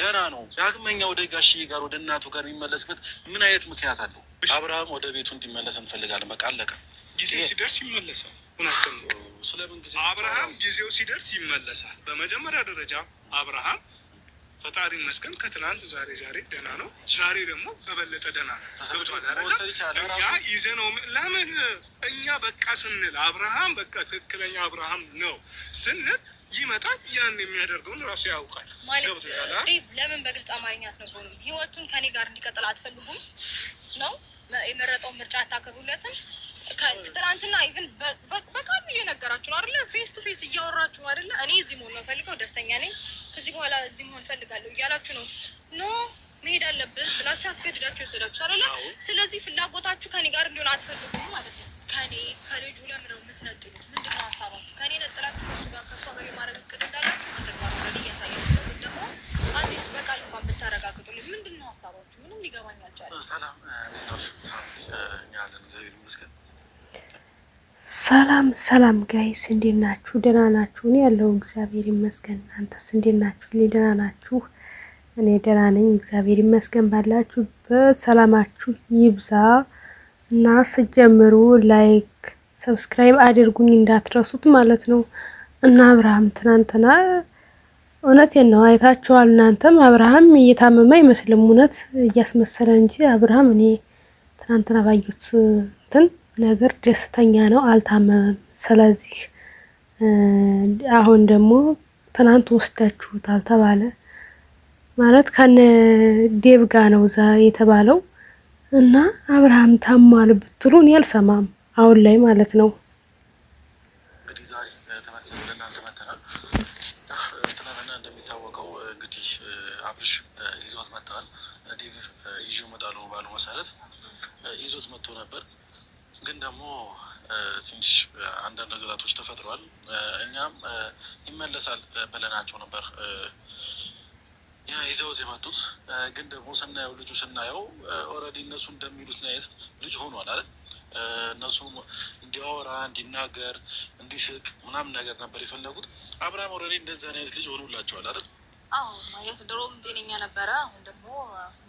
ደህና ነው። ዳግመኛ ወደ ጋሽዬ ጋር ወደ እናቱ ጋር የሚመለስበት ምን አይነት ምክንያት አለው? አብርሃም ወደ ቤቱ እንዲመለስ እንፈልጋለን። በቃ አለቀ። ጊዜው ሲደርስ ይመለሳል። ስለምን ጊዜ? አብርሃም ጊዜው ሲደርስ ይመለሳል። በመጀመሪያ ደረጃ አብርሃም ፈጣሪ ይመስገን ከትናንት ዛሬ ደህና ነው። ዛሬ ደግሞ በበለጠ ደህና ነው። እኛ ይዘነው ለምን እኛ በቃ ስንል አብርሃም በቃ ትክክለኛ አብርሃም ነው ስንል ይመጣል። ያን የሚያደርገውን ራሱ ያውቃል ማለት ለምን በግልጽ አማርኛ አትነግሩንም? ህይወቱን ከኔ ጋር እንዲቀጥል አትፈልጉም ነው የመረጠውን ምርጫ አታከብሩለትም? ትናንትና ኢቭን በቃሉ እየነገራችሁ ነው አይደለ? ፌስ ቱ ፌስ እያወራችሁ ነው አይደለ? እኔ እዚህ መሆን ነው ፈልገው ደስተኛ ነኝ፣ ከዚህ በኋላ እዚህ መሆን ፈልጋለሁ እያላችሁ ነው። ኖ መሄድ አለብን ብላችሁ አስገድዳችሁ ወሰዳችሁ አይደለ? ስለዚህ ፍላጎታችሁ ከኔ ጋር እንዲሆን አትፈልጉም ማለት ነው። ከልጁ ለምን ነው የምትነጥሉት? ምንድነው ሀሳባችሁ? ከኔ ነጥላችሁ ከእሷ ጋር የማድረግ እቅድ እንዳላችሁ ተግባሩ ላይ እያሳያችሁ ደግሞ አዲስ በቃል እንኳን ብታረጋግጡልኝ ምንድነው ሀሳባችሁ? ምንም ሊገባኝ አልቻለም። ሰላም ያለን እግዚአብሔር ይመስገን። ሰላም ጋይስ እንዴት ናችሁ? ደህና ናችሁ? እኔ ያለው እግዚአብሔር ይመስገን። እናንተስ እንዴት ናችሁ? ደህና ናችሁ? እኔ ደህና ነኝ እግዚአብሔር ይመስገን። ባላችሁበት ሰላማችሁ ይብዛ እና ስጀምሩ ላይክ ሰብስክራይብ አድርጉኝ እንዳትረሱት ማለት ነው። እና አብርሃም ትናንትና እውነቴን ነው አይታችኋል እናንተም። አብርሃም እየታመመ አይመስልም፣ እውነት እያስመሰለ እንጂ አብርሃም እኔ ትናንትና ባየሁት እንትን ነገር ደስተኛ ነው፣ አልታመመም። ስለዚህ አሁን ደግሞ ትናንት ወስዳችሁታል ተባለ ማለት ከነ ዴብ ጋ ነው ዛ የተባለው እና አብርሃም ታሟል ብትሉ እኔ አልሰማም አሁን ላይ ማለት ነው። እንግዲህ ዛሬ ተመልሰን ወደ እናንተ መጥተናል። ትናንትና እንደሚታወቀው እንግዲህ አብርሽ ይዞት መጥተዋል። ዴቭ ይዤው እመጣለሁ ባለው መሰረት ይዞት መጥቶ ነበር። ግን ደግሞ ትንሽ አንዳንድ ነገራቶች ተፈጥረዋል። እኛም ይመለሳል ብለናቸው ነበር ይዘውት የመጡት። ግን ደግሞ ስናየው ልጁ ስናየው ኦልሬዲ እነሱ እንደሚሉት አይነት ልጅ ሆኗል አይደል? እነሱ እንዲያወራ እንዲናገር እንዲስቅ ምናምን ነገር ነበር የፈለጉት። አብርሃም ኦልሬዲ እንደዚህ አይነት ልጅ ሆኑላቸዋል አይደል? አዎ ማለት ድሮም ጤነኛ ነበረ። አሁን ደግሞ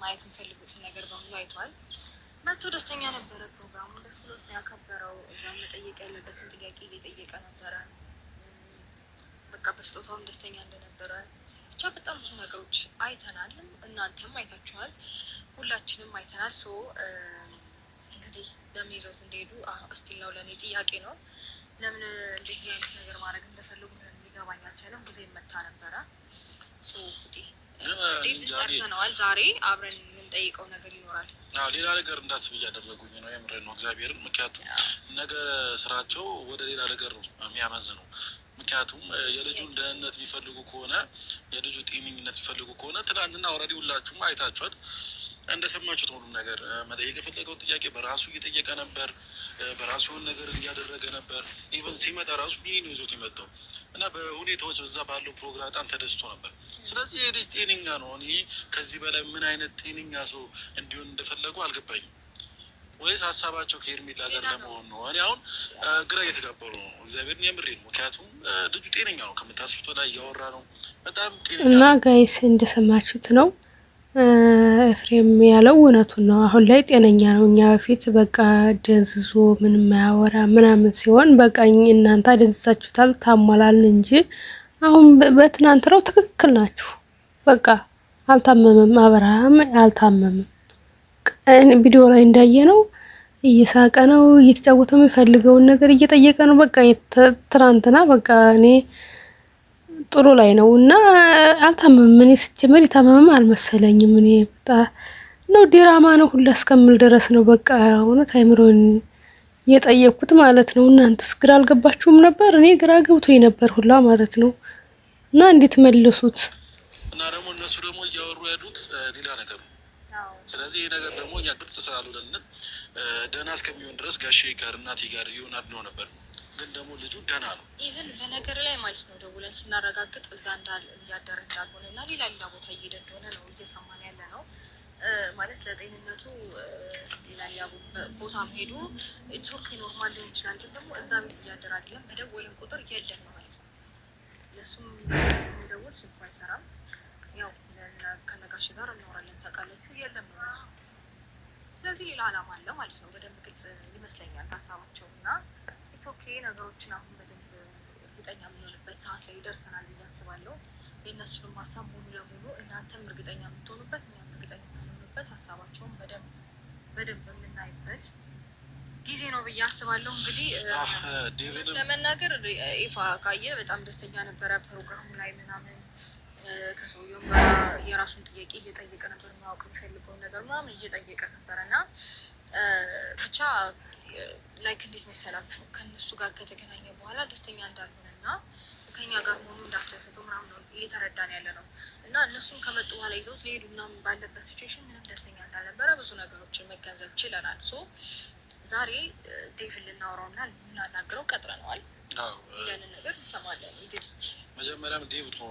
ማየት የሚፈልጉትን ነገር በሙሉ አይቷል። መቶ ደስተኛ ነበረ። ፕሮግራሙ ደስ ብሎት ነው ያከበረው። እዛም መጠየቅ ያለበትን ጥያቄ እየጠየቀ ነበረ። በቃ በስጦታውም ደስተኛ እንደነበረ ብቻ በጣም ብዙ ነገሮች አይተናል። እናንተም አይታችኋል፣ ሁላችንም አይተናል። ሶ እንግዲህ ለምን ይዘውት እንደሄዱ እስቲል ነው ለእኔ ጥያቄ ነው። ለምን እንደዚህ አይነት ነገር ማድረግ እንደፈለጉ ሊገባኝ አልቻለም። ጊዜ መታ ነበረ። ሶ እንግዲህ ጠርተነዋል። ዛሬ አብረን የምንጠይቀው ነገር ይኖራል። ሌላ ነገር እንዳስብ እያደረጉኝ ነው። የምሬን ነው እግዚአብሔርን። ምክንያቱም ነገር ስራቸው ወደ ሌላ ነገር ነው የሚያመዝነው። ምክንያቱም የልጁን ደህንነት የሚፈልጉ ከሆነ የልጁ ጤነኝነት የሚፈልጉ ከሆነ ትናንትና ኦልሬዲ ሁላችሁም አይታችኋል፣ እንደሰማችሁት ሁሉም ነገር መጠየቅ የፈለገውን ጥያቄ በራሱ እየጠየቀ ነበር። በራሱ የሆነ ነገር እያደረገ ነበር። ኢቨን ሲመጣ ራሱ ይህ ነው ይዞት የመጣው እና በሁኔታዎች በዛ ባለው ፕሮግራም በጣም ተደስቶ ነበር። ስለዚህ ይህ ልጅ ጤነኛ ነው። እኔ ከዚህ በላይ ምን አይነት ጤነኛ ሰው እንዲሆን እንደፈለጉ አልገባኝም። ወይስ ሀሳባቸው ከሄርሜላ ጋር ለመሆን ነው? እኔ አሁን ግራ እየተጋባሁ ነው። እግዚአብሔርን የምሬን። ምክንያቱም ልጁ ጤነኛ ነው፣ ከምታስቡት ላይ እያወራ ነው። በጣም ጤነኛ እና ጋይስ እንደሰማችሁት ነው ኤፍሬም ያለው እውነቱን ነው። አሁን ላይ ጤነኛ ነው። እኛ በፊት በቃ ደንዝዞ ምንም ማያወራ ምናምን ሲሆን በቃ እናንተ ደንዝዛችሁታል ታሟላል እንጂ አሁን በትናንት ነው ትክክል ናችሁ። በቃ አልታመመም፣ አብርሃም አልታመመም። ቪዲዮ ላይ እንዳየ ነው እየሳቀ ነው፣ እየተጫወተ የሚፈልገውን ነገር እየጠየቀ ነው። በቃ ትናንትና በቃ እኔ ጥሩ ላይ ነው እና አልታመመም። እኔ ስጀምር የታመመም አልመሰለኝም። እኔ በጣም ነው ዲራማ ነው ሁላ እስከምል ድረስ ነው በቃ እውነት አይምሮን የጠየቅኩት ማለት ነው። እናንተስ ግራ አልገባችሁም ነበር? እኔ ግራ ገብቶኝ ነበር ሁላ ማለት ነው። እና እንዴት መልሱት እና ደግሞ እነሱ ደግሞ እያወሩ ያሉት ሌላ ነገር ነው። ስለዚህ ይሄ ነገር ደግሞ እኛ ግልጽ ስላልሆነልን ደህና እስከሚሆን ድረስ ጋሼ ጋር እናቴ ጋር ይሆናል ነው ነበር። ግን ደግሞ ልጁ ደህና ነው። ኢቭን በነገር ላይ ማለት ነው ደውለን ስናረጋግጥ እዛ እያደረ እንዳልሆነ እና ሌላ ቦታ እየሄደ እንደሆነ ነው እየሰማን ያለ ነው። ማለት ለጤንነቱ ሌላ ቦታ ሄዱ ኢትስ ኦኬ ኖርማል ሊሆን ይችላል። ግን ደግሞ እዛ ቤት እያደረ አይደለም። በደወልን ቁጥር የለም ማለት ነው። ለሱም የሚደውል ስልኩ አይሰራም። ያው ከነጋሽ ጋር እናወራለን ታውቃላችሁ የለም ነው እሱ። ስለዚህ ሌላ አላማ አለ ማለት ነው። በደንብ ግልጽ ይመስለኛል ሀሳባቸው እና ኢትዮኬ ነገሮችን አሁን በደንብ እርግጠኛ የምንሆንበት ሰዓት ላይ ይደርሰናል ብዬ አስባለሁ። የእነሱንም ሀሳብ ሙሉ ለሙሉ እናንተም እርግጠኛ የምትሆኑበት እኛም እርግጠኛ የምንሆንበት ሀሳባቸውን በደንብ የምናይበት ጊዜ ነው ብዬ አስባለሁ። እንግዲህ ለመናገር ኢፋ ካየ በጣም ደስተኛ ነበረ ፕሮግራሙ ላይ ምናምን ከሰውየው ጋር የራሱን ጥያቄ እየጠየቀ ነበር፣ ማወቅ የሚፈልገውን ነገር ምናምን እየጠየቀ ነበረ እና ብቻ ላይክ እንዴት መሰላችሁ ከእነሱ ጋር ከተገናኘ በኋላ ደስተኛ እንዳልሆነ እና ከኛ ጋር መሆኑ እንዳስደሰተው ምናምን ነው እየተረዳን ያለ ነው እና እነሱም ከመጡ በኋላ ይዘውት ሊሄዱ ምናምን ባለበት ሲቹዌሽን ምንም ደስተኛ እንዳልነበረ ብዙ ነገሮችን መገንዘብ ችለናል። ሶ ዛሬ ዴቭን ልናወራውና ልናናግረው ቀጥረነዋል። ያንን ነገር እንሰማለን። ይድስቲ መጀመሪያም ዴቭ ነው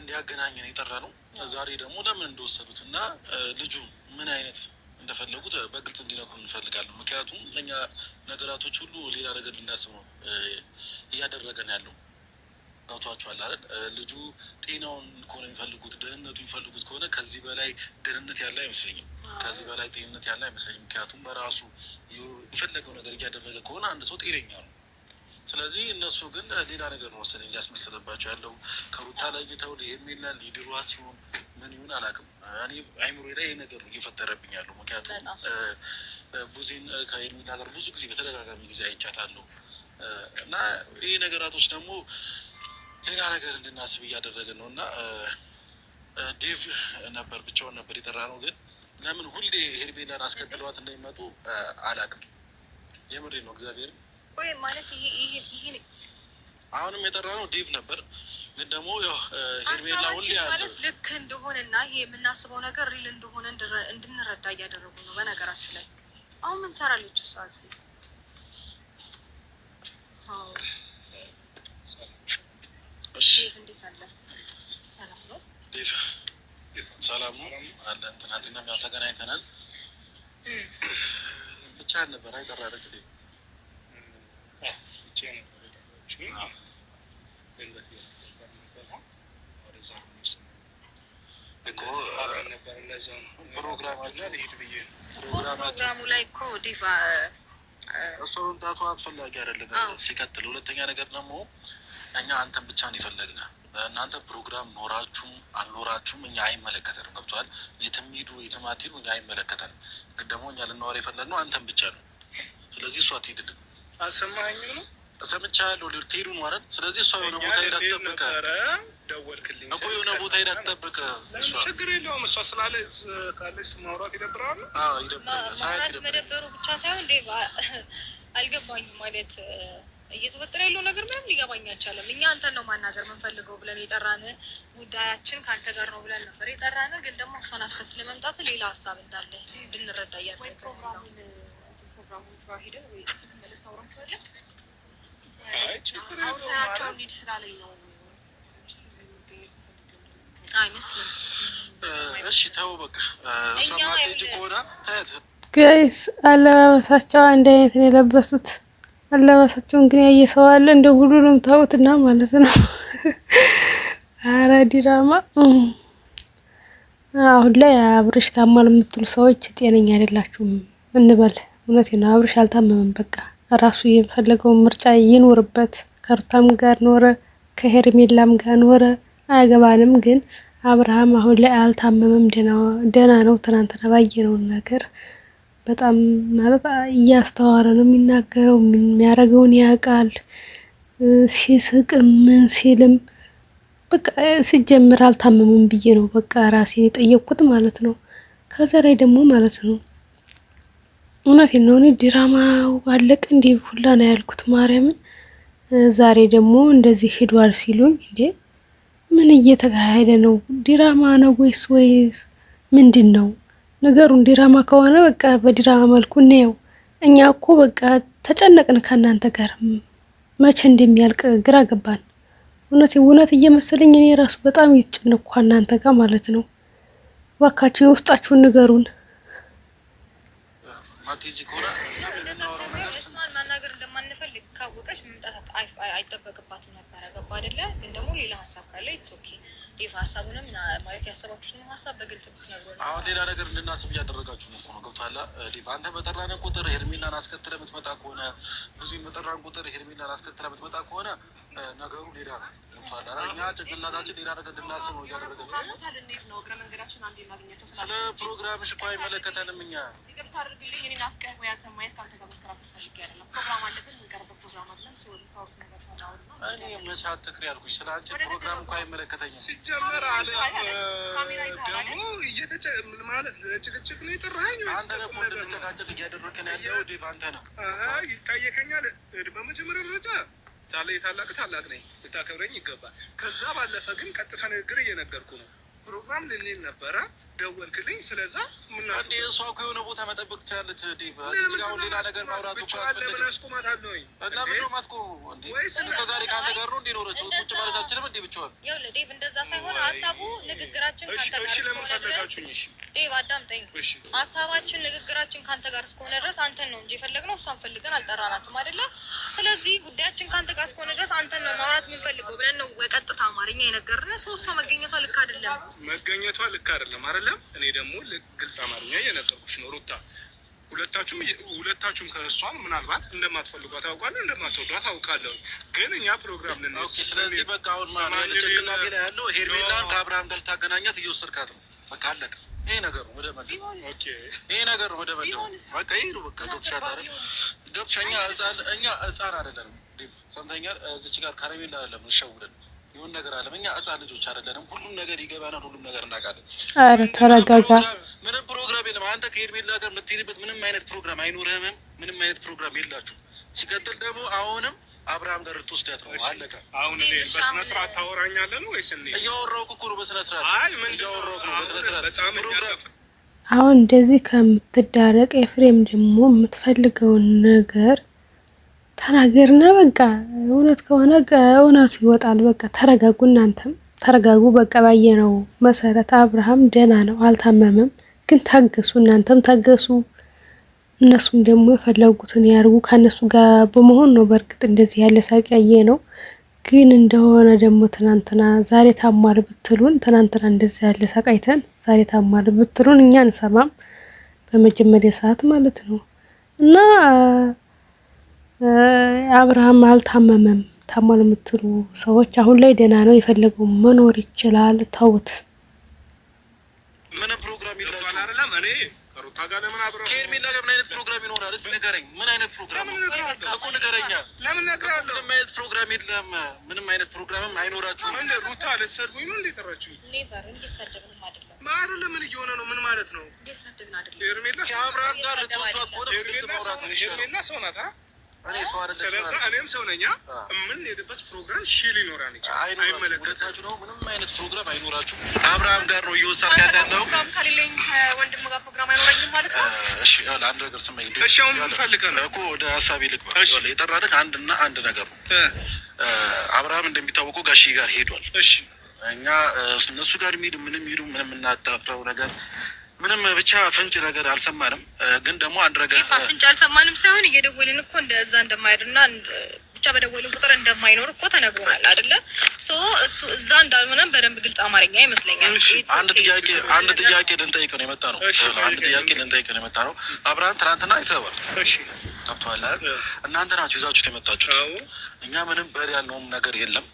እንዲያገናኘን የጠራ ነው። ዛሬ ደግሞ ለምን እንደወሰዱት እና ልጁ ምን አይነት እንደፈለጉት በግልጽ እንዲነግሩን እንፈልጋለን። ምክንያቱም እኛ ነገራቶች ሁሉ ሌላ ነገር ልናስብ ነው እያደረገን ያለው። ገብቷችኋል አይደል? ልጁ ጤናውን ከሆነ የሚፈልጉት ደህንነቱ የሚፈልጉት ከሆነ ከዚህ በላይ ደህንነት ያለ አይመስለኝም። ከዚህ በላይ ጤንነት ያለ አይመስለኝም። ምክንያቱም በራሱ የፈለገው ነገር እያደረገ ከሆነ አንድ ሰው ጤነኛ ነው። ስለዚህ እነሱ ግን ሌላ ነገር ነው መሰለኝ እያስመሰለባቸው ያለው። ከሩታ ላይ ጌታው ሄርሜላ ሊድሯት ሲሆን ምን ይሁን አላውቅም። እኔ አይምሮ ላይ ይህ ነገር ነው እየፈጠረብኝ ያለው። ምክንያቱም ቡዜን ከሄርሜላ ጋር ብዙ ጊዜ በተደጋጋሚ ጊዜ አይቻታለሁ እና ይህ ነገራቶች ደግሞ ሌላ ነገር እንድናስብ እያደረገ ነው እና ዴቭ ነበር ብቻውን ነበር የጠራ ነው። ግን ለምን ሁሌ ሄርሜላን አስከትለዋት እንደሚመጡ አላውቅም። የምሬ ነው እግዚአብሔር ወይ ማለት ይሄ አሁንም የጠራ ነው ዴቭ ነበር። ግን ደግሞ ያው ሄርሜላ ሁሌ ማለት ልክ እንደሆነና ይሄ የምናስበው ነገር ሪል እንደሆነ እንድንረዳ እያደረጉ ነው። በነገራችን ላይ አሁን ምን ሰራለች እሷ እዚህ? እሺ እንዴት አለ? ሰላም ነው ዴቭ? ሰላም ነው አለን። ትናንትና ያው ተገናኝተናል። ብቻ ነበር አይጠራ አይደል? ፕሮግራሙ ላይ እኮ ዲቫ እሱ መምጣቱ አስፈላጊ አይደለም። ሲቀጥል ሁለተኛ ነገር ደግሞ እኛ አንተን ብቻ ነው የፈለግነው። እናንተ ፕሮግራም ኖራችሁም አልኖራችሁም እኛ አይመለከተንም። ገብቶሃል? የትም ሂዱ የትም አትሂዱ እኛ አይመለከተንም። ግን ደግሞ እኛ ልናወራ የፈለግነው አንተን ብቻ ነው። ስለዚህ እሷ ትሄድልን። አልሰማኸኝም ነው? ሰምቻለሁ። ትሄዱ ነው አይደል? ስለዚህ እሷ የሆነ ቦታ ሄዳ ትጠብቅ። ደወልክልኝ እኮ የሆነ ቦታ ሄዳ ትጠብቅ። ችግር የለውም። እሷ ካለች ማውራት ይደብራል። ይደብራል። ሰዓት መደበሩ ብቻ ሳይሆን ዴቭ አልገባኝም ማለት እየተፈጠረ ያለው ነገር ምንም ሊገባኝ አልቻለም። እኛ አንተን ነው ማናገር የምንፈልገው ብለን የጠራን ጉዳያችን ከአንተ ጋር ነው ብለን ነበር የጠራን። ግን ደግሞ እሷን አስከትለ መምጣት ሌላ ሀሳብ እንዳለ እንድንረዳ እያለ ፕሮግራሙን ሄደን ወይ ስትመለስ ታውራቸዋለህ። አውራቸው ሊድ ስላለኝ ነው አይመስልም። እሺ ተው በቃ እሷ ማትሄጂ ከሆነ ታያት። ጋይስ አለባበሳቸው አንድ አይነት ነው የለበሱት። አለባበሳቸውን ግን ያየ ሰው አለ እንደ ሁሉንም ታውትና ማለት ነው። ኧረ ዲራማ አሁን ላይ አብርሽ ታሟል የምትሉ ሰዎች ጤነኛ አይደላችሁም እንበል። እውነቴን ነው። አብርሽ አልታመመም። በቃ ራሱ የፈለገውን ምርጫ ይኖርበት። ከሩታም ጋር ኖረ ከሄርሜላም ጋር ኖረ አያገባንም። ግን አብርሃም አሁን ላይ አልታመመም፣ ደህና ነው። ትናንትና ባየነው ነገር በጣም ማለት እያስተዋረ ነው የሚናገረው። የሚያደርገውን ያውቃል። ሲስቅ ምን ሲልም በቃ ሲጀምር አልታመመም ብዬ ነው በቃ ራሴን የጠየቅኩት ማለት ነው። ከዛ ላይ ደግሞ ማለት ነው እውነቴን ነው። እኔ ድራማው አለቀ እንዴ ሁላ ነው ያልኩት ማርያምን። ዛሬ ደግሞ እንደዚህ ሄዷል ሲሉኝ እንዴ ምን እየተካሄደ ነው? ድራማ ነው ወይስ ምንድን ነው ነገሩን? ድራማ ከሆነ በቃ በድራማ መልኩ ነው። እኛ እኮ በቃ ተጨነቅን ከእናንተ ጋር መቼ እንደሚያልቅ ግራ ገባን። እውነት እየመሰለኝ እኔ ራሱ በጣም እየተጨነቅኩ ከእናንተ ጋር ማለት ነው። እባካችሁ የውስጣችሁን ንገሩን። ማናገር እንደማንፈልግ ካወቀች መምጣት አይጠበቅባትም ነበረ። ገባ አይደለ? ግን ደግሞ ሌላ ሀሳብ ካለ ኦኬ ዴቭ ሀሳቡንም ማለት ያሰባችሁትን ሀሳብ በግልጽ ብትነግሩን። አሁን ሌላ ነገር እንድናስብ እያደረጋችሁ ነው እኮ ነው። ገብቶሃል ዴቭ? አንተ በጠራን ቁጥር ሄርሜላን አስከትለህ የምትመጣ ከሆነ ብዙ በጠራን ቁጥር ሄርሜላን አስከትለህ የምትመጣ ከሆነ ነገሩ ሌላ ነው። ገብቶሃል? እኛ ጭንቅላታችን ሌላ ነገር እንድናስብ ነው እያደረጋችሁ። ስለ ፕሮግራምሽ እኮ አይመለከተንም። እኛ ይቅርታ አድርግልኝ። እኔ ናፍቀህ ወይ አንተ ማየት ካንተ ጋር መስራት ፈልጌ አይደለም። ፕሮግራም አለብን፣ የምንቀርበት ፕሮግራም አለን። ሰው ልታወቅ ነገር እኔ መቼ አትክሪ ያልኩሽ? ስለ አንቺ ፕሮግራም እኮ አይመለከተኝም። ሲጀመር አለ ደግሞ ማለት ጭቅጭቅ ነው የጠራኸኝ? አንተ ነህ እኮ እንድንጨቃጨቅ እያደረግን ያለው ዴቭ፣ አንተ ነህ። ይጠየቀኛል። በመጀመሪያ ደረጃ ታላቅ ነኝ፣ ልታከብረኝ ይገባል። ከዛ ባለፈ ግን ቀጥታ ንግግር እየነገርኩ ነው። ፕሮግራም ልንል ነበረ፣ ደወልክልኝ። ስለዛ እንዴ እሷ እኮ የሆነ ቦታ መጠበቅ ትችላለች ዴቭ። እዚህ ጋር ሌላ ነገር ማውራት እኮ አስፈልግም። ለምን አስቆማታለሁኝ? እና ምን ነው ማትቆ እንዴ? እስከዛሬ ከአንተ ጋር ነው እንዴ ኖረችው? ቁጭ ማለታችንም እንዴ ብቻዋን? ይኸውልህ ዴቭ፣ እንደዛ ሳይሆን ሀሳቡ ንግግራችን ካንተ ጋር ለምን ፈለጋችሁኝ? እሺ ዴቭ አዳምጠኝ። ሀሳባችን ንግግራችን ካንተ ጋር እስከሆነ ድረስ አንተን ነው እንጂ የፈለግነው እሷን ፈልገን አልጠራናትም አይደለ? ስለዚህ ጉዳያችን ካንተ ጋር እስከሆነ ድረስ አንተን ነው ማውራት የምንፈልገው ብለን ነው ቀጥታ አማርኛ የነገርንህ። እሷ መገኘቷ ልክ አይደለም፣ መገኘቷ ልክ አይደለም አይደለም። እኔ ደግሞ ግልጽ አማርኛ እየነገርኩሽ ነው ሩታ። ሁለታችሁም ከእሷን ምናልባት እንደማትፈልጓት አውቃለሁ፣ እንደማትወዷት አውቃለሁ። ግን እኛ ፕሮግራም ስለዚህ በቃ አሁን ማለት ጭንቅላቴ ላይ ያለው ሄርሜላን ከአብርሃም ጋር ልታገናኛት እየወሰድካት ነው። በቃ አለቀ። ይሄ ነገር ነው ወደ መድ ይሄ ነገር ነው ወደ መድ በቃ ይሄ ነው በቃ ገብቶሻል አይደል? ገብቶሻል። እኛ ህፃን አይደለንም ዴቭ፣ ሰምተኛል። እዚች ጋር ከረሜላ አይደለም እንሸውደን የሆነ ነገር አለ። እኛ ህፃን ልጆች አይደለንም። ሁሉም ነገር ይገባናል፣ ሁሉም ነገር እናውቃለን። ኧረ ተረጋጋ። ምንም ፕሮግራም የለም። አንተ ከሄርሜላ ጋር የምትሄድበት ምንም አይነት ፕሮግራም አይኖርህም። ምንም አይነት ፕሮግራም የላችሁም። ሲቀጥል ደግሞ አሁንም አብርሃም ጋር ልትወስዳት ነው። አለቀ። አሁን እኔ በስነ ስርዓት ታወራኛለህ ነው ወይስ እንዴ? እያወራሁህ እኮ ነው በስነ ስርዓት። አይ ምን እያወራሁህ ነው በስነ ስርዓት። አሁን እንደዚህ ከምትዳረቅ ኤፍሬም ደግሞ የምትፈልገውን ነገር ተናገርና በቃ እውነት ከሆነ እውነቱ ይወጣል። በቃ ተረጋጉ፣ እናንተም ተረጋጉ። በቃ ባየነው መሰረት አብርሃም ደህና ነው፣ አልታመመም። ግን ታገሱ፣ እናንተም ታገሱ። እነሱም ደግሞ የፈለጉትን ያርጉ። ከነሱ ጋር በመሆን ነው በእርግጥ እንደዚህ ያለ ሳቅ ያየ ነው። ግን እንደሆነ ደግሞ ትናንትና ዛሬ ታሟል ብትሉን፣ ትናንትና እንደዚህ ያለ ሳቅ አይተን ዛሬ ታሟል ብትሉን እኛ አንሰማም፣ በመጀመሪያ ሰዓት ማለት ነው። እና አብርሃም አልታመመም። ታሟል የምትሉ ሰዎች አሁን ላይ ደህና ነው፣ የፈለገው መኖር ይችላል። ተውት። ምን ፕሮግራም ይላል አይደለም? እኔ ከሩታ ጋር ለምን አብረን ከሄርሜላ ጋር ምን አይነት ፕሮግራም ይኖራል? እስኪ ንገረኝ። ምን አይነት ፕሮግራም እኮ ንገረኛ። ለምን ነግራለሁ? ምንም አይነት ፕሮግራም የለም። ምንም አይነት ፕሮግራምም አይኖራችሁም። ምን ሩታ ልትሰድቡኝ ነው እንዴ? ጠራችሁኝ? ኔቨር እንድትሰደብንም አይደለም ማለት ምን እየሆነ ነው? ምን ማለት ነው? እንድትሰደብን አይደለም። ሄርሜላ ከአብርሃም ጋር ልትወስዷት ከሆነ ሄርሜላ ሰው ናት። እኔ ሰው አይደለም። ስለዚህ እኔም ሰው ነኝ። የምንሄድበት ፕሮግራም ሊኖራን ይችላል። አይመለከታችሁ ነው። ምንም አይነት ፕሮግራም አይኖራችሁም። አብርሃም ጋር ነው እየወሰድክ ያለው። ፕሮግራም ከሌለኝ ወንድም ጋር ፕሮግራም አይኖረኝም ማለት ነው። እሺ አንድ ነገር ስመኝ እሺ አሁን ምን ፈልገህ ነው እኮ ወደ ሀሳቤ ልግባ። የጠራንህ አንድና አንድ ነገር ነው። አብርሃም እንደሚታወቀው ጋሺ ጋር ሄዷል። እሺ እኛ እነሱ ጋር የሚሄድ ምንም ይሄዱ ምንም እናጣፍረው ነገር ምንም ብቻ ፍንጭ ነገር አልሰማንም። ግን ደግሞ አንድ ነገር ፍንጭ አልሰማንም ሳይሆን እየደወልን እኮ እንደዛ እንደማይሄድና ብቻ በደወልን ቁጥር እንደማይኖር እኮ ተነግሮናል አይደለ? እሱ እዛ እንዳልሆነም በደንብ ግልጽ አማርኛ ይመስለኛል። አንድ ጥያቄ ልንጠይቅ ነው የመጣ ነው። አንድ ጥያቄ ልንጠይቅ ነው የመጣ ነው። አብርሃም ትናንትና አይተኸዋል። እሺ ገብቶሃል አይደል? እናንተ ናችሁ ይዛችሁት የመጣችሁት። እኛ ምንም በር ያልነውም ነገር የለም።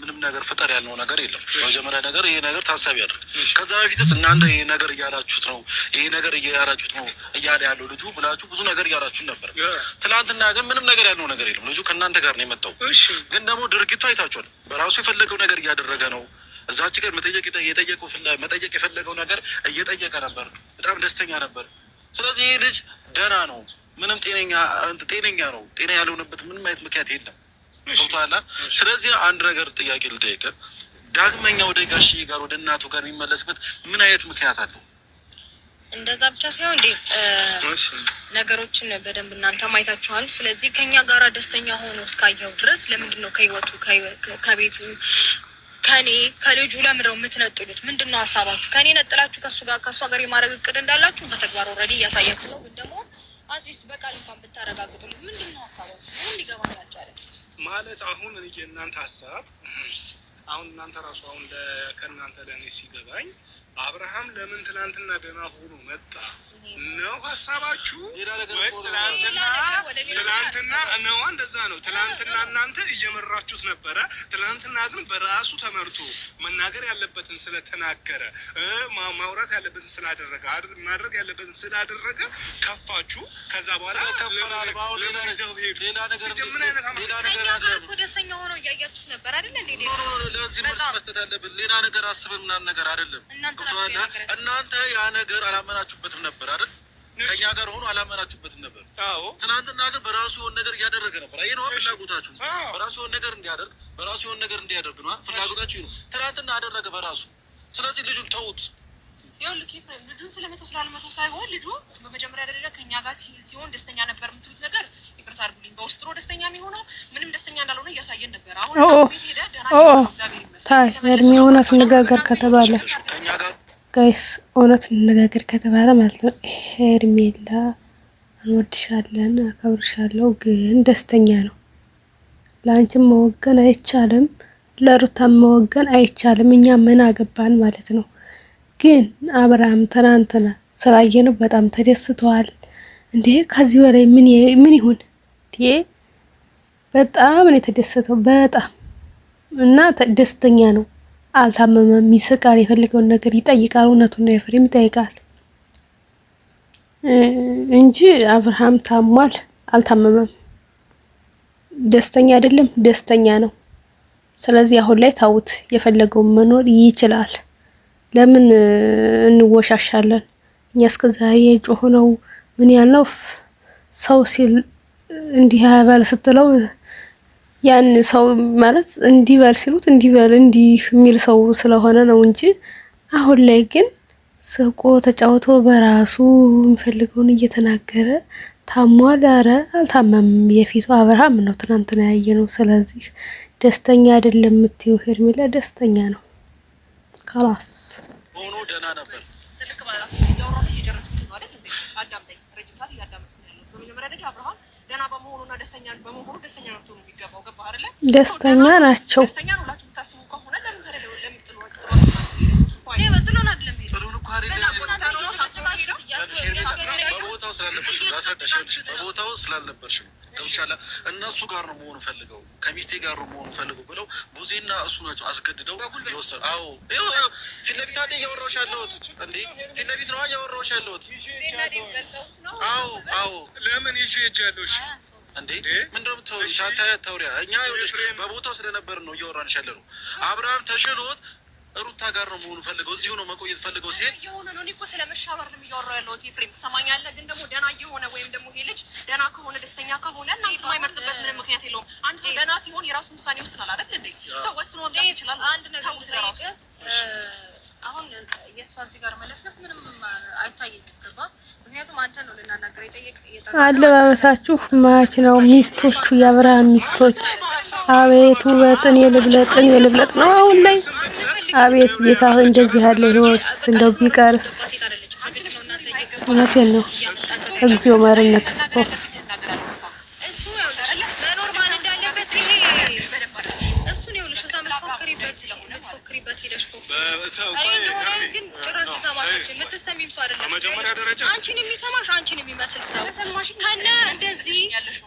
ምንም ነገር ፍጠር ያልነው ነገር የለም። መጀመሪያ ነገር ይሄ ነገር ታሳቢ ያድርግ። ከዛ በፊትስ እናንተ ይሄ ነገር እያላችሁት ነው፣ ይሄ ነገር እያላችሁት ነው እያለ ያለው ልጁ ብላችሁ ብዙ ነገር እያላችሁን ነበር። ትናንትና ግን ምንም ነገር ያልነው ነገር የለም። ልጁ ከእናንተ ጋር ነው የመጣው። ግን ደግሞ ድርጊቱ አይታችኋል። በራሱ የፈለገው ነገር እያደረገ ነው። እዛች ጋር መጠየቅ የፈለገው ነገር እየጠየቀ ነበር። በጣም ደስተኛ ነበር። ስለዚህ ይህ ልጅ ደህና ነው። ምንም ጤነኛ ነው። ጤና ያልሆነበት ምንም አይነት ምክንያት የለም። ገብቶሃል? ስለዚህ አንድ ነገር ጥያቄ ልጠይቅህ። ዳግመኛ ወደ ጋሽዬ ጋር ወደ እናቱ ጋር የሚመለስበት ምን አይነት ምክንያት አለው? እንደዛ ብቻ ሳይሆን እንዴ ነገሮችን በደንብ እናንተ ማይታችኋል። ስለዚህ ከኛ ጋራ ደስተኛ ሆኖ እስካየው ድረስ ለምንድን ነው ከህይወቱ ከቤቱ ከልጁ ለምንድነው የምትነጥሉት? ምንድነው ሀሳባችሁ? ከኔ ነጥላችሁ ከሷ ጋር የማድረግ እቅድ እንዳላችሁ በተግባር ኦልሬዲ እያሳያችሁ ነው። ግን ደግሞ አትሊስት በቃል እንኳን ብታረጋግጡልኝ ምንድነው ሀሳባችሁ? ምን ሊገባኝ አልቻለም። ማለት አሁን የእናንተ ሀሳብ አሁን እናንተ ራሱ አሁን ከእናንተ ለእኔ ሲገባኝ አብርሃም ለምን ትናንትና ደህና ሆኖ መጣ ነው ሀሳባችሁ? ወይስ ትናንትና ነው? እንደዛ ነው። ትናንትና እናንተ እየመራችሁት ነበረ። ትናንትና ግን በራሱ ተመርቶ መናገር ያለበትን ስለተናገረ፣ ማውራት ያለበትን ስላደረገ፣ ማድረግ ያለበትን ስላደረገ ከፋችሁ። ከዛ በኋላ ደስተኛ ሆኖ እያያችሁት ነበር አይደል እንዴ? ለዚህ መልስ መስጠት አለብን። ሌላ ነገር አስበን ምናምን ነገር አይደለም። እናንተ ያ ነገር አላመናችሁበትም ነበር አይደል? ከኛ ጋር ሆኖ አላመናችሁበትም ነበር። ትናንትና ግን በራሱ የሆነ ነገር እያደረገ ነበር። አይ ነው ፍላጎታችሁ፣ በራሱ የሆነ ነገር እንዲያደርግ፣ በራሱ የሆነ ነገር እንዲያደርግ ነው ፍላጎታችሁ ነው። ትናንትና አደረገ በራሱ። ስለዚህ ልጁን ተውት። ይኸውልህ ልጁን ስለመተው ስላልመተው ሳይሆን ልጁ በመጀመሪያ ደረጃ ከኛ ጋር ሲሆን ደስተኛ ነበር የምትሉት ነገር ይቅርታ አድርጉልኝ፣ በውስጥ ነው ደስተኛ የሚሆነው ምንም ደስተኛ እንዳልሆነ እያሳየን ነበር። አሁን ታይ እድሜ እውነት እንነጋገር ከተባለ ጋይስ እውነት እንነጋገር ከተባለ ማለት ነው ሄርሜላ እንወድሻለን፣ አከብርሻለሁ፣ ግን ደስተኛ ነው። ለአንቺም መወገን አይቻልም፣ ለሩታም መወገን አይቻልም። እኛ ምን አገባን ማለት ነው። ግን አብርሃም ትናንትና ስላየነው በጣም ተደስተዋል። እንዴ ከዚህ በላይ ምን ይሁን? እንዴ በጣም ነው የተደሰተው በጣም እና ደስተኛ ነው። አልታመመም፣ ይስቃል፣ የፈለገውን ነገር ይጠይቃል። እውነቱን ነው ኤፍሬም ይጠይቃል እንጂ አብርሃም ታሟል አልታመመም። ደስተኛ አይደለም፣ ደስተኛ ነው። ስለዚህ አሁን ላይ ታውት የፈለገውን መኖር ይችላል። ለምን እንወሻሻለን? እኛ እስከዛሬ የጮህ ነው ምን ያልነው ሰው ሲል እንዲህ ያባል ስትለው ያን ሰው ማለት እንዲበል ሲሉት እንዲበል እንዲህ የሚል ሰው ስለሆነ ነው እንጂ አሁን ላይ ግን ስቆ ተጫውቶ በራሱ የሚፈልገውን እየተናገረ ታሟል። ኧረ አልታመምም። የፊቱ አብርሃም ነው ትናንትና ያየነው። ስለዚህ ደስተኛ አይደለም የምትይው ሄርሜላ ደስተኛ ነው። ካላስ ሆኖ ደህና ነበር። ደስተኛ ናቸው። በቦታው ስላልነበርሽ ገብቻላ እነሱ ጋር ነው መሆኑ ፈልገው ከሚስቴ ጋር ነው መሆኑ ፈልገው ብለው ቡዜና እሱ ናቸው አስገድደው ይወሰዱ። አዎ ፊት ለፊት አይደል እያወራሁሽ ያለሁት እንዴ? ፊት ለፊት ነው እያወራሁሽ ያለሁት። አዎ ለምን ይዤ ሄጃለሁሽ እንዴ? ምንድነው የምትወሪው? ታውሪያ እኛ ይኸውልሽ በቦታው ስለነበር ነው እያወራንሽ ያለነው። አብርሃም ተሽሎት ሩታ ጋር ነው መሆኑ ፈልገው እዚሁ ነው መቆየት ፈልገው ሲሄድ የሆነ ነው። እኔ እኮ ስለመሻበር ነው እያወራሁ ያለሁት ኤፍሬም፣ ትሰማኛለህ? ግን ደግሞ ደህና እየሆነ ወይም ደግሞ ይሄ ልጅ ደህና ከሆነ ደስተኛ ከሆነ እና የማይመርጥበት ምንም ምክንያት የለውም። አንድ ሰው ደህና ሲሆን የራሱ ውሳኔ ይወስናል አይደል እንዴ? ሰው ወስኖ ይችላል። አንድ ነገር አሁን የእሷ እዚህ ጋር መለፍለፍ ምንም አይታየኝም። ገባ? ምክንያቱም አንተ ነው ልናናገር አለባበሳችሁ ማች ነው። ሚስቶቹ የአብርሃም ሚስቶች አቤት ውበጥን የልብለጥ ነው አሁን ላይ። አቤት ጌታ ሆይ እንደዚህ ያለ ህይወት እንደው ቢቀርስ። እውነቴን ነው። እግዚኦ መሐረነ ክርስቶስ። አንቺን የሚሰማሽ አንቺን የሚመስል ሰው ከነ እንደዚህ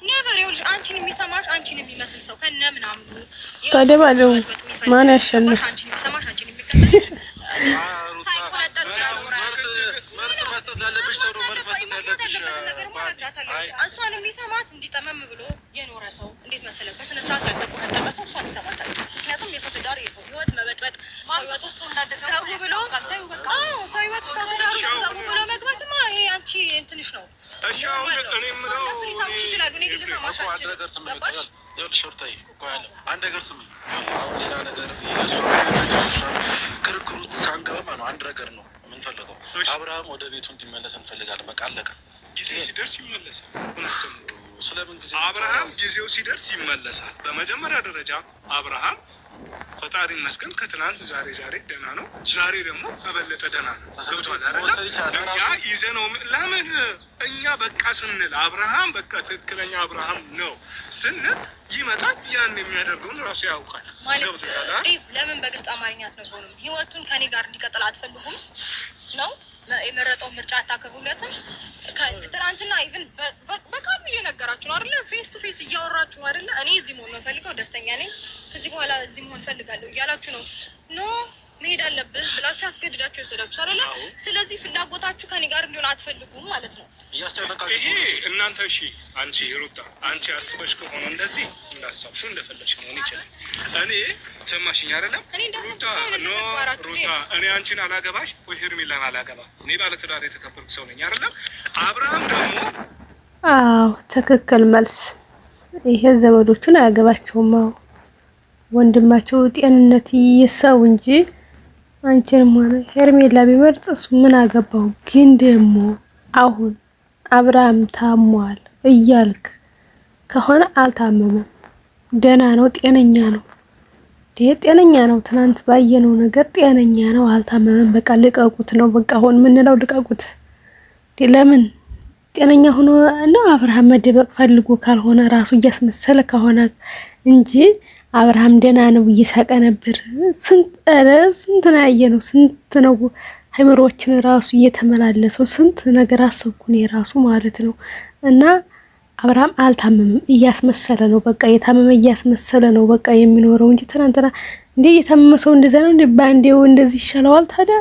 ነበር። ይኸውልሽ አንቺን የሚሰማሽ አንቺን የሚመስል ሰው ከነ ምናምኑ ተደባለው ማን ያሸንፍ? አንቺን የሚሰማሽ አንቺን የሚከተልሽ ሳይቆነጠጥ መልስ መስጠት ላለብሽ ሰው መልስ መስጠት ያለብሽ። እሷን የሚሰማት እንዲጠመም ብሎ የኖረ ሰው እንዴት መሰለህ? በስነ ስርዓት ያልተቆነጠጠ ሰው እሷን ይሰማታል። ምክንያቱም የሰው ትዳር የሰው ህይወት መበጥበጥ ሰው ህይወት ውስጥ እንዳደገ ሰው ብሎ ሰው ህይወት ውስጥ ሰው ብሎ መግባትማ ይሄ አንቺ እንትንሽ ነው። እሺ አሁን እኔ ምነው እሱ ሊሰማሽ ይችላል። እኔ ግን ልሰማሽ አልችልም። ይኸውልሽ ሩታዬ አንድ ነገር ስሚ። አሁን ሌላ ነገር ክርክር ውስጥ ሳንገባ ነው አንድ ነገር ነው የምንፈልገው። አብርሃም ወደ ቤቱ እንዲመለስ እንፈልጋለን። በቃ አለቀ። ጊዜ ሲደርስ ይመለሳል። ስለምን ጊዜ አብርሃም ጊዜው ሲደርስ ይመለሳል። በመጀመሪያ ደረጃ አብርሃም ፈጣሪ ይመስገን ከትናንት ዛሬ ደህና ነው። ዛሬ ደግሞ ከበለጠ ደህና ነው። እኛ ይዘነው ለምን እኛ በቃ ስንል አብርሃም በቃ ትክክለኛ አብርሃም ነው ስንል ይመጣል። ያን የሚያደርገውን ራሱ ያውቃል። ለምን በግልጽ አማርኛ አትነግሩንም? ህይወቱን ከኔ ጋር እንዲቀጥል አትፈልጉም ነው የመረጠው ምርጫ አታከብሩለትም? ትናንትና ኢቭን በቃሉ እየነገራችሁ ነው አይደለ? ፌስ ቱ ፌስ እያወራችሁ ነው አይደለ? እኔ እዚህ መሆን ነው ፈልገው ደስተኛ ነኝ፣ ከዚህ በኋላ እዚህ መሆን ፈልጋለሁ እያላችሁ ነው። ኖ መሄድ አለብን ብላችሁ አስገድዳችሁ የወሰዳችሁ አይደለ? ስለዚህ ፍላጎታችሁ ከኔ ጋር እንዲሆን አትፈልጉም ማለት ነው። ይሄ እናንተ እሺ፣ አንቺ ሩታ አንቺ አስበሽ ከሆነ እንደዚህ እንዳሳብሽው እንደፈለግሽ መሆን ይችላል። እኔ ሰማሽኝ አይደለም? ሩታ እኔ አንቺን አላገባሽ ወይ ሄርሜላን አላገባ። እኔ ባለትዳር የተከበርኩ ሰው ነኝ አይደለም? አብርሃም ደግሞ አዎ፣ ትክክል መልስ። ይሄ ዘመዶቹን አያገባቸውም። አዎ ወንድማቸው ጤንነት ይሰው እንጂ አንቺንም ሆነ ሄርሜላ ቢመርጥ እሱ ምን አገባው? ግን ደግሞ አሁን አብርሃም ታሟል እያልክ ከሆነ አልታመመም፣ ደህና ነው፣ ጤነኛ ነው። ጤነኛ ነው። ትናንት ባየነው ነገር ጤነኛ ነው፣ አልታመመም። በቃ ልቀቁት ነው በቃ አሁን የምንለው ልቀቁት። ለምን ጤነኛ ሆኖ ነው አብርሃም መደበቅ ፈልጎ ካልሆነ ራሱ እያስመሰለ ከሆነ እንጂ አብርሃም ደህና ነው እየሳቀ ነበር። ስንት ነው ያየነው፣ ስንት ነው አይምሮችን ራሱ እየተመላለሰው ስንት ነገር አሰብኩን የራሱ ማለት ነው። እና አብርሃም አልታመመም፣ እያስመሰለ ነው በቃ የታመመ እያስመሰለ ነው በቃ የሚኖረው እንጂ ትናንትና እንዴ የታመመ ሰው እንደዛ ነው እንዴ ባንዴው እንደዚህ ይሻለዋል ታዲያ?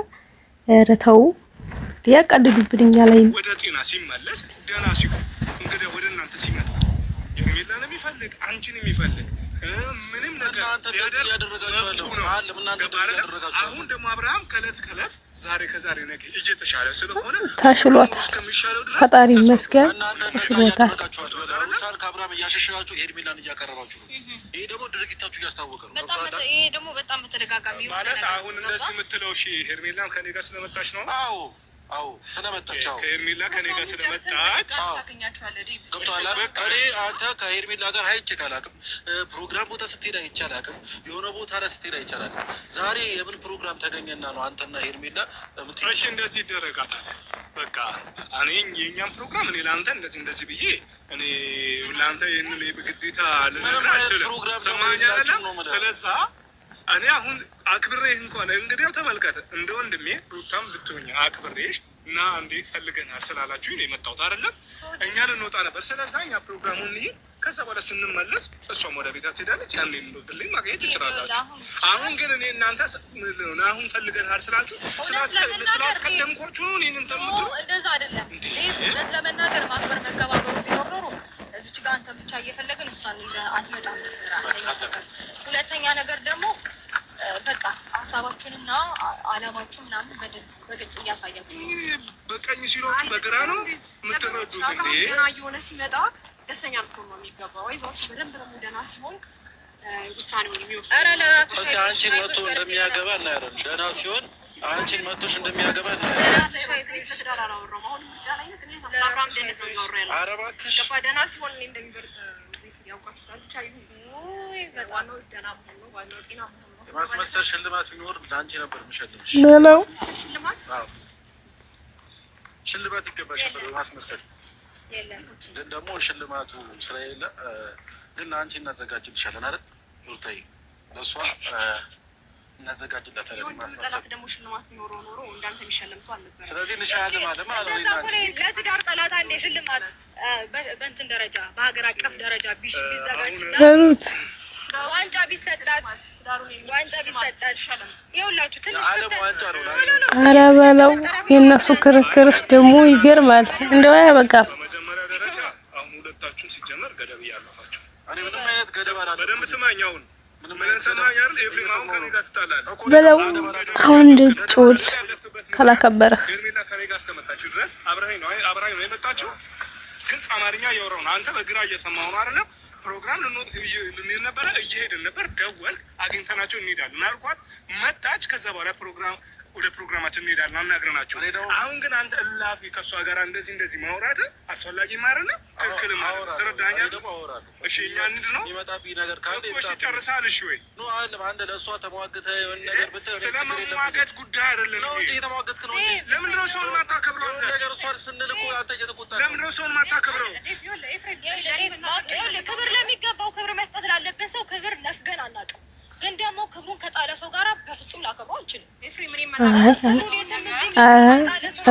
ኧረ ተው ያቀልዱብኛ ላይ ወደ ጤና ሲመለስ ደህና ሲሆን እንግዲህ ወደ እናንተ ሲመጣ የሚላን የሚፈልግ አንቺን የሚፈልግ ምንም ነገር ያደረጋችሁ አሁን ደግሞ አብርሃም ከእለት ዛሬ ከዛሬ ነገ እየተሻለ ስለሆነ ታሽሎታል። ፈጣሪ ይመስገን ታሽሎታል። ከአብርሃም እያሸሸጋችሁ ሄርሜላን እያቀረባችሁ ነው። ይሄ ደግሞ ድርጊታችሁ እያስታወቀ ነው። ይሄ ደግሞ በጣም በተደጋጋሚ ማለት አሁን እንደዚህ የምትለው እሺ ሄርሜላን ከኔ ጋር ስለመጣች ነው። አዎ ስለመጣች ከሄርሜላ ከኔ ጋር ስለመጣች ገብቶሃል። እኔ አንተ ከሄርሜላ ጋር አይቼ አላውቅም። ፕሮግራም ቦታ ስትሄድ አይቼ አላውቅም። የሆነ ቦታ ላይ ስትሄድ አይቼ አላውቅም። ዛሬ የምን ፕሮግራም ተገኘና ነው አንተና ሄርሜላ? እሺ እንደዚህ ይደረጋታል። በቃ እኔ የእኛም ፕሮግራም እኔ ለአንተ እንደዚህ ብዬ እኔ ለአንተ ይህንን ግዴታ ልነግርህ አልችልም። ሰማኸኝ አይደለም? ስለዛ እኔ አሁን አክብሬህ እንኳን እንግዲህ ተመልከተ እንደ ወንድሜ ሩታም ብትሆኝ አክብሬሽ እና እንዴ ፈልገናል ስላላችሁ ነው የመጣሁት አይደለም? እኛ ልንወጣ ነበር። ስለዛ እኛ ፕሮግራሙን ይሄ ከዛ በኋላ ስንመለስ እሷም ወደ ቤታ ትሄዳለች። ያን እንድልኝ ማግኘት ትችላላችሁ። አሁን ግን እኔ እናንተ አሁን ፈልገናል ስላችሁ ስላስቀደምኳችሁ ነው እኔን ተምቱ እንደዛ አይደለም። እውነት ለመናገር ማክበር መከባበሩ ቢኖር ኖሮ እዚች ጋር አንተ ብቻ እየፈለግን እሷን ይዘህ አትመጣም ነበር። ሁለተኛ ነገር ደግሞ በቃ ሀሳባችሁንና አላማችሁ ምናምን በግልጽ እያሳያችሁ በቀኝ ሲሏችሁ በግራ ነው የምትረዱት። እንዴ ገና እየሆነ ሲመጣ ደስተኛ ልትሆን ነው የሚገባው። አይዞሽ በደንብ ደግሞ ደህና ሲሆን ውሳኔውን የሚወስድ ኧረ ለራስሽ እስኪ አንቺን መጥቶ እንደሚያገባ እናያለን። ደህና ሲሆን አንቺን መጥቶሽ እንደሚያገባ እናያለን። ለትዳር አላወራሁም። አሁን ብቻ ላይ ግን አብርሃም ደህና ነው ያወራ ያለው። ኧረ እባክሽ ገባ ደህና ሲሆን እኔ እንደሚበርጥ ያውቃችኋል። ብቻ ይሁን ዋናው ደህና መሆን ነው። ዋናው ጤና መሆን ነው። የማስመሰል ሽልማት ቢኖር ለአንቺ ነበር የምሸልምሽ። ነው ሽልማት ይገባሽ ነበር በማስመሰል ግን ደግሞ ሽልማቱ ስለሌለ ግን ለአንቺ እናዘጋጅልሻለን አይደል ሩታዬ? ለእሷ እናዘጋጅላታለን ማስመሰል። ደግሞ ሽልማት ቢኖረው ኖሮ እንዳንተ የሚሸለም ሰው አልነበረም። ስለዚህ እንሻለን ማለት ነው። ለትዳር ጠላት አንዴ ሽልማት በእንትን ደረጃ በሀገር አቀፍ ደረጃ ሩት ዋንጫ ቢሰጣት ይኸውላችሁ ትንሽ ኧረ በለው የእነሱ ክርክርስ ደግሞ ይገርማል። እንደው አያበቃም። በመጀመሪያ ደረጃ አሁን ሁለታችሁም ሲጀመር ገደብ እያለፋችሁ እኔ ምንም አይነት ገደብ አላለም። በደንብ ስማኝ። አሁን ምንም ሰማኝ አይደል? ኤፍሬም አሁን ከኔ ጋር ትጣላለህ በለው አሁን እንድትውል ካላከበረህ ሄርሜላ ከኔ ጋር እስከመጣችሁ ድረስ አብረኸኝ ነው የመጣችሁ። ግን አማርኛ እያወራሁ ነው። አንተ በግራ እየሰማሁ ነው አይደለም? ፕሮግራም ልንሄድ ነበረ፣ እየሄድን ነበር። ደወልክ፣ አግኝተናቸው እንሄዳለን አልኳት። መጣች። ከዛ በኋላ ወደ ፕሮግራማችን እንሄዳለን አናግረናቸው። አሁን ግን አንተ እላፊ ከእሷ ጋር እንደዚህ ማውራት አስፈላጊ ማረነ ትክክል ማለት ተረዳኛ ደግሞ አወራለሁ። እሺ እኛ እንድ ነው የሚመጣብኝ ነገር ካለ እሺ ጨርሳል። እሺ ወይ ኖ አይደለም አንተ ለእሷ ተሟግተህ የሆነ ነገር ብትል ስለመሟገት ጉዳይ አይደለም ነው እንጂ የተሟገትክ ነው እንጂ ለምንድን ነው ሰውን ማታከብረው? ነገር እሷን ስንል እኮ አንተ እየተቆጣህ ለምንድን ነው ሰውን ማታከብረው? ክብር ለሚገባው ክብር መስጠት ላለብን ሰው ክብር ነፍገን አናውቅም። ግን ደግሞ ክብሩን ከጣለ ሰው ጋር በፍጹም ላከብረው አልችልም። ኤፍሬም ምን ይመናል?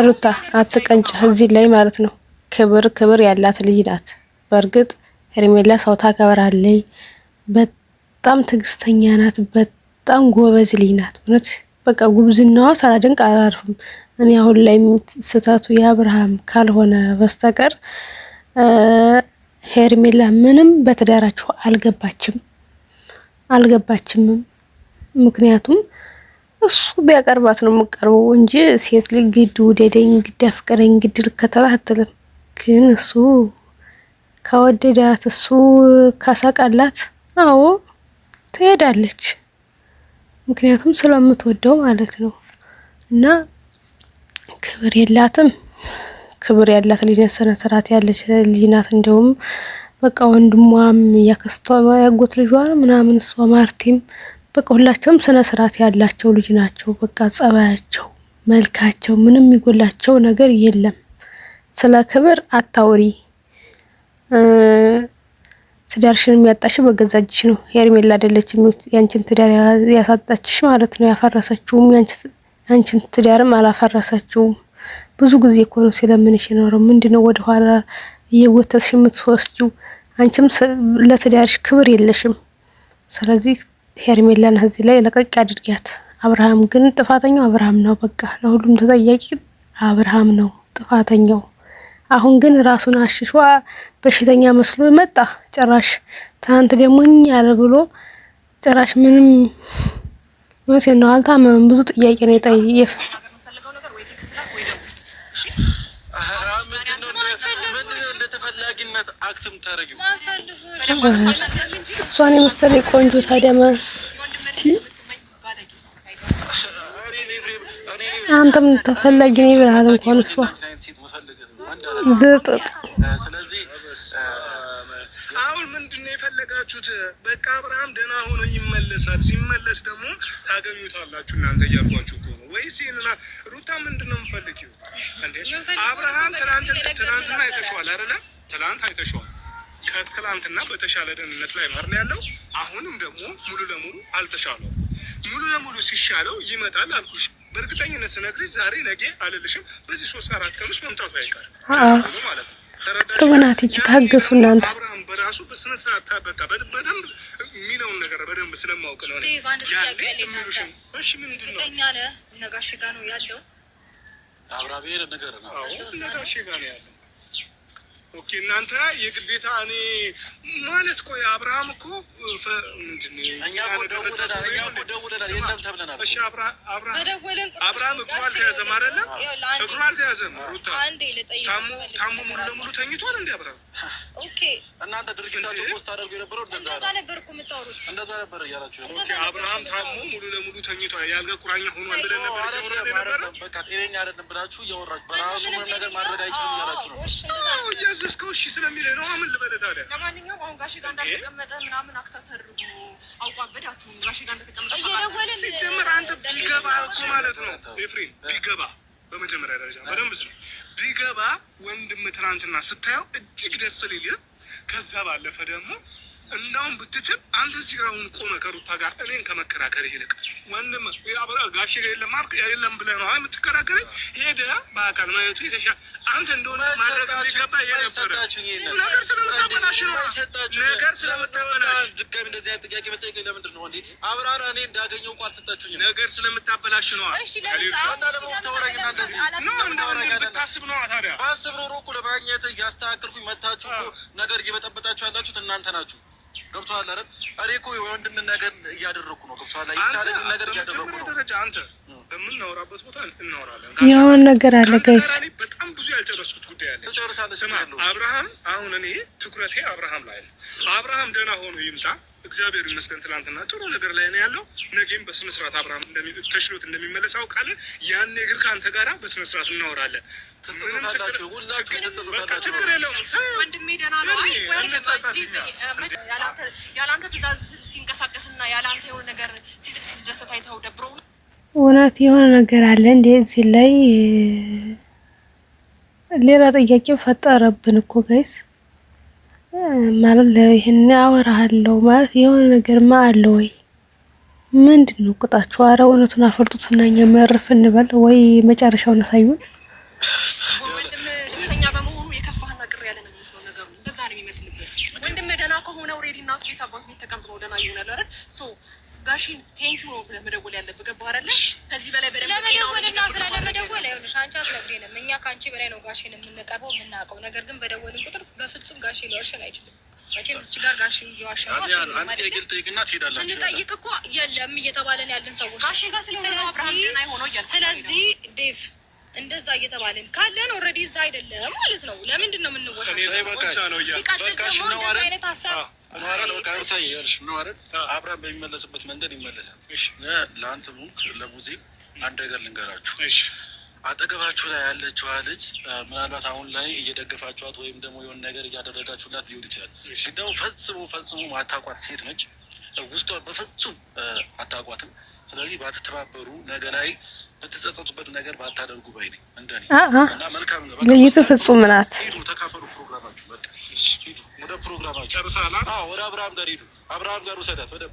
ሩታ አትቀንጭ እዚህ ላይ ማለት ነው። ክብር ያላት ልጅ ናት። በእርግጥ ሄርሜላ ሰው ታከብራለች። በጣም ትዕግስተኛ ናት። በጣም ጎበዝ ልጅ ናት። እውነት በቃ ጉብዝናዋ ሳላደንቅ አላርፍም። እኔ አሁን ላይ ስህተቱ የአብርሃም ካልሆነ በስተቀር ሄርሜላ ምንም በትዳራችሁ አልገባችምም። ምክንያቱም እሱ ቢያቀርባት ነው የምቀርበው እንጂ ሴት ልጅ ግድ ውደደኝ፣ ግድ አፍቅረኝ፣ ግድ ልከተላት አትልም። ግን እሱ ከወደዳት እሱ ካሳቃላት አዎ ትሄዳለች። ምክንያቱም ስለምትወደው ማለት ነው። እና ክብር የላትም። ክብር ያላት ልጅ ናት። ስነ ስርዓት ያለች ልጅ ናት። እንደውም በቃ ወንድሟም ያክስቷ ያጎት ልጇ ምናምን እሷ ማርቲም በቃ ሁላቸውም ስነ ስርዓት ያላቸው ልጅ ናቸው። በቃ ጸባያቸው፣ መልካቸው ምንም የሚጎላቸው ነገር የለም። ስለ ክብር አታውሪ። ትዳርሽን የሚያጣሽ በገዛ እጅሽ ነው። ሄርሜላ አይደለችም ያንቺን ትዳር ያሳጣችሽ ማለት ነው። ያፈረሰችውም ያንቺን ትዳርም አላፈረሰችውም። ብዙ ጊዜ እኮ ነው ሲለምንሽ የኖረው። ምንድነው ወደ ኋላ እየጎተትሽ የምትወስጂው? አንቺም ለትዳርሽ ክብር የለሽም። ስለዚህ ሄርሜላን እዚህ ላይ ለቀቅ አድርጊያት። አብርሃም ግን ጥፋተኛው አብርሃም ነው። በቃ ለሁሉም ተጠያቂ አብርሃም ነው ጥፋተኛው። አሁን ግን ራሱን አሽሿ በሽተኛ መስሎ መጣ። ጭራሽ ትናንት ደግሞ ያለ ብሎ ጭራሽ ምንም ማለት ነው አልታመመም። ብዙ ጥያቄ ነው የጠየፈ እሷን የመሰለ ቆንጆ ታዲያማ አንተም ተፈላጊ ነው ብለሃል። እንኳን እሷ ዝጥጥ ስለዚህ አሁን ምንድነው የፈለጋችሁት? በቃ አብርሃም ደህና ሆኖ ይመለሳል። ሲመለስ ደግሞ ታገኙታላችሁ እናንተ እያልኳችሁ እኮ ነው። ወይስ ይሄንና ሩታ ምንድነው የምፈልጊው እንዴ? አብርሃም ትናንትና አይተሽዋል አይደለ? ትናንት አይተሽዋል። ከትላንትና በተሻለ ደህንነት ላይ ነው ያለው። አሁንም ደግሞ ሙሉ ለሙሉ አልተሻለው። ሙሉ ለሙሉ ሲሻለው ይመጣል አልኩሽ። በእርግጠኝነት ስነግርሽ ዛሬ ነገ አልልሽም፣ በዚህ 3-4 ቀን ውስጥ መምጣቱ አይቀርም ማለት ነው። ርብናት እጅ ታገሱ እናንተ። አብርሃም በራሱ በስነ ስርዓት ታበቃ በደንብ የሚለውን ነገር በደንብ ስለማውቅ ነው። እሺ ምንድን ነው ነጋሽ ጋር ነው ያለው? አብርሃም ይሄ ነገር ነው። አዎ ነጋሽ ጋር ነው ያለው። ኦኬ እናንተ የግዴታ እኔ ማለት ቆይ አብርሃም እኮ ምንድነው እኛ ደውለናል የለም ተብለናል። እሺ አብርሃም እግሩ አልተያዘም አይደለ? እግሩ አልተያዘም። ሩታ ታሞ ሙሉ ለሙሉ ተኝቷል እንዴ አብርሃም? ኦኬ እናንተ ድርጊታችሁ ፖስት አድርጉ የነበረው እንደዛ ነበር እኮ የምታወሩት። እንደዛ ነበር እያላችሁ ነው። ኦኬ አብርሃም ታሞ ሙሉ ለሙሉ ተኝቷል ያልጋ ቁራኛ ሆኗል ብለን ነበር። በቃ ጤነኛ አይደለም ብላችሁ እያወራችሁ በራሱ ምንም ነገር ማድረግ አይችልም እያላችሁ ነው። እስከው እሺ ስለሚል ነው። ምን ልበልህ ታዲያ? ለማንኛውም አሁን ጋሽ ጋር እንዳልተቀመጠ ምናምን አክታተርጉ አውቃበዳቱ ጋሽ ጋር እንደተቀመጠ እየደወልን ሲጀምር አንተ ቢገባ እኮ ማለት ነው ኤፍሬም ቢገባ በመጀመሪያ ደረጃ በደንብ ስለ ቢገባ ወንድም ትናንትና ስታየው እጅግ ደስ ሊል ከዛ ባለፈ ደግሞ እንዳውም ብትችል አንተ እዚህ ጋር አሁን ቆመ ከሩታ ጋር እኔን ከመከራከር ይልቅ ወንድም ጋሽ የለም ብለህ ነው የምትከራከረኝ። ሄደህ በአካል ማየቱ የተሻለ አንተ እንደሆነ ማድረግ የሚገባ የነበረ ነገር ስለምታበላሽ ነው። ነገር ስለምታበላሽ ድጋሚ እንደዚህ አይነት ጥያቄ መጠየቅ ለምንድን ነው እንዴ? አብራራ እኔ እንዳገኘው እንኳን አልሰጣችሁኝም። ነገር ስለምታበላሽ ነው። ብታስብ ነው ታዲያ ባስብ ኖሮ እኮ ለማግኘት እያስተካከልኩኝ መታችሁ ነገር እየበጠበጣችሁ ያላችሁት እናንተ ናችሁ። ገብቶሃል አይደል? እኔ እኮ የወንድም ነገር እያደረኩ ነው። ገብቶሃል? ይሳለኝ ነገር እያደረኩ ነው። ደረጃ አንተ በምናወራበት ቦታ እናወራለን። ያውን ነገር አለ ጋይስ። በጣም ብዙ ያልጨረስኩት ጉዳይ አለ። ትጨርሳለህ። ስማ አብርሃም፣ አሁን እኔ ትኩረቴ አብርሃም ላይ ነው። አብርሃም ደህና ሆኖ ይምጣ። እግዚአብሔር ይመስገን ትናንትና ጥሩ ነገር ላይ ነው ያለው። ነገም በስነ ስርዓት አብርሃም ተሽሎት እንደሚመለስ አውቃለሁ። ያኔ ግን ከአንተ ጋር በስነ ስርዓት እናወራለን። ተሰጣጣላችሁ ሁላችሁ ተሰጣጣላችሁ። ችግር የለውም ወንድሜ ደህና ነው። ያላንተ ትእዛዝ ሲንቀሳቀስና ያላንተ የሆነ ነገር ሲደሰት አይተኸው ደብረው ነው። እውነት የሆነ ነገር አለ እንዴ እዚህ ላይ? ሌላ ጥያቄ ፈጠረብን እኮ ጋይስ። ማለት ለይሄን አወራለሁ ማለት የሆነ ነገርማ አለ ወይ? ምንድነው ቁጣችሁ? ኧረ እውነቱን አፈርጡትና እኛ መርፍ እንበል ወይ መጨረሻውን አሳዩን። ወንድም ደስተኛ በመሆኑ የከፋህና ቅር ያለ ነው የሚመስለው ነገሩ። እንደዛ ነው የሚመስልብህ። ወንድም ደህና ከሆነ ኦልሬዲ እናቱ ቤት አባቱ ቤት ተቀምጦ ደህና ይሆናል አይደል? ሶ ጋሽን ቴንኪው ነው ብለህ መደወል ያለብህ። ገባህ አይደለ? ከዚህ በላይ ስለመደወልና ስላለመደወል አይሆንሽ አንቺ አትነግሪንም። እኛ ከአንቺ በላይ ነው ጋሽን የምንቀርበው የምናውቀው። ነገር ግን በደወልን ቁጥር በፍጹም ጋሽ ሊዋሸን አይችልም። መቼም እዚህ ጋር ጋሽ ሊዋሸን ስንጠይቅ እኮ የለም እየተባለን ያለን ሰዎች። ስለዚህ ዴቭ እንደዛ እየተባለን ካለን ኦልሬዲ እዛ አይደለም ማለት ነው። ለምንድን ነው የምንወሻው? ሲቀጥል ደግሞ እንደዛ አይነት ሀሳብ አብርሃም በሚመለስበት መንገድ ይመለሳል። ለአንተ ሙክ ለሙዜ አንድ ነገር ልንገራችሁ። አጠገባችሁ ላይ ያለችዋ ልጅ ምናልባት አሁን ላይ እየደገፋችኋት ወይም ደግሞ የሆነ ነገር እያደረጋችሁላት ሊሆን ይችላል። ግን ደግሞ ፈጽሞ ማታቋት ሴት ነች። ውስጧን በፍጹም አታቋትም። ስለዚህ ባትተባበሩ ነገ ላይ በተጸጸቱበት ነገር ባታደርጉ ባይ ነኝ እንደኔ እና መልካም ነው። ልይቱ ፍጹም ናት። ሂዱ ተካፈሉ ፕሮግራማችሁ። በቃ ሂዱ ወደ ፕሮግራማችሁ። ጨርሰናል? አዎ ወደ አብርሃም ጋር ሂዱ። አብርሃም ጋር ውሰዳት ወደ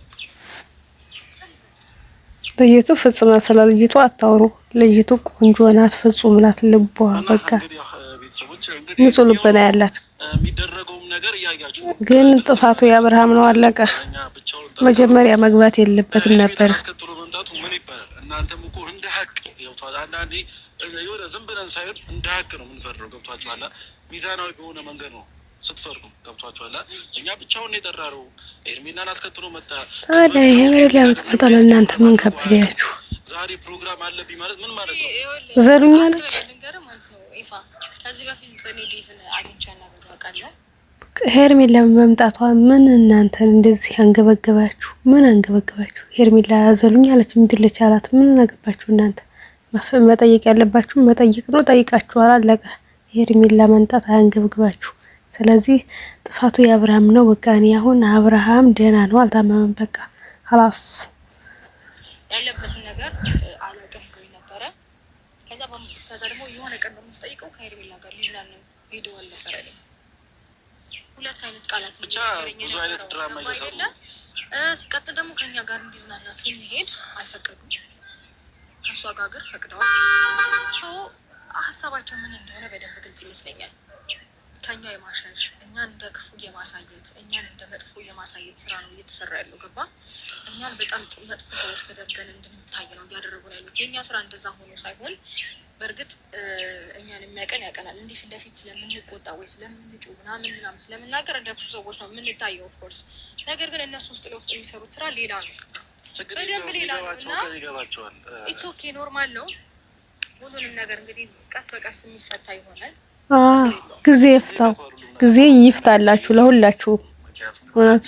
ልይቱ ፍጹም ናት። ስለ ልይቱ አታውሩ። ልይቱ ቆንጆ ናት፣ ፍጹም ናት። ልቧ በቃ ንጹህ ልብ ነው ያላት። የሚደረገውም ነገር እያያችሁ ግን ጥፋቱ የአብርሃም ነው። አለቀ። መጀመሪያ መግባት የለበትም ነበር። አስከትሎ መምጣቱ ምን ይባላል? እናንተም እኮ እንደ ሀቅ ገብቷል። አንዳንዴ የሆነ ዝም ብለን ሳይሆን እንደ ሀቅ ነው የምንፈርደው። ገብቷችኋል? ሚዛናዊ በሆነ መንገድ ነው ስትፈርዱ። ገብቷችኋል? እኛ ብቻውን የጠራረው ኤርሚናን አስከትሎ መጣ። ታዲያ ይሄ ወደ ለምትመጣ ለእናንተ ምን ከበዳችሁ? ዛሬ ፕሮግራም አለብኝ ማለት ምን ማለት ነው? ዘሩኛለች። ከዚህ በፊት እኔ ዴቭን አግኝቻለሁ አውቃለሁ። ሄርሜላ መምጣቷ ምን እናንተን እንደዚህ አንገበገባችሁ? ምን አንገበገባችሁ? ሄርሜላ ዘሉኝ አለች ምትልች አላት። ምን አገባችሁ እናንተ? መጠየቅ ያለባችሁ መጠየቅ ነው። ጠይቃችኋል፣ አለቀ። ሄርሜላ መምጣት አያንገበግባችሁ። ስለዚህ ጥፋቱ የአብርሃም ነው። በቃ እኔ አሁን አብርሃም ደህና ነው፣ አልታመመም። በቃ خلاص ያለበትን ነገር አላውቅም ብሎኝ ነበረ። ከዛ ደግሞ የሆነ ቀን በምትጠይቀው ከሄርሜላ ጋር ሊዝናኑ ሄደዋል ነበር አይደል? ሁለት አይነት ቃላት ብቻ ብዙ አይነት ድራማ እየሰሩ ሲቀጥል ደግሞ ከኛ ጋር እንዲዝናና ስንሄድ አልፈቀዱም። ከሷ ጋር ግን ፈቅደዋል። ሀሳባቸው ምን እንደሆነ በደንብ ግልጽ ይመስለኛል። ከኛ የማሸሽ እኛን እንደ ክፉ የማሳየት እኛን እንደ መጥፎ የማሳየት ስራ ነው እየተሰራ ያለው። ገባ? እኛን በጣም መጥፎ ሰዎች ተደርገን እንድንታይ ነው እያደረጉ ነው ያሉት። የእኛ ስራ እንደዛ ሆኖ ሳይሆን በእርግጥ እኛን የሚያቀን ያቀናል። እንዲህ ፊት ለፊት ስለምንቆጣ ወይ ስለምንጩ ምናምን ስለምናገር እንደ ክፉ ሰዎች ነው የምንታየው ኦፍኮርስ። ነገር ግን እነሱ ውስጥ ለውስጥ የሚሰሩት ስራ ሌላ ነው፣ በደንብ ሌላ ነው እና ኢትስ ኦኬ ኖርማል ነው። ሁሉንም ነገር እንግዲህ ቀስ በቀስ የሚፈታ ይሆናል። ጊዜ ይፍታው፣ ጊዜ ይፍታላችሁ ለሁላችሁ። እውነት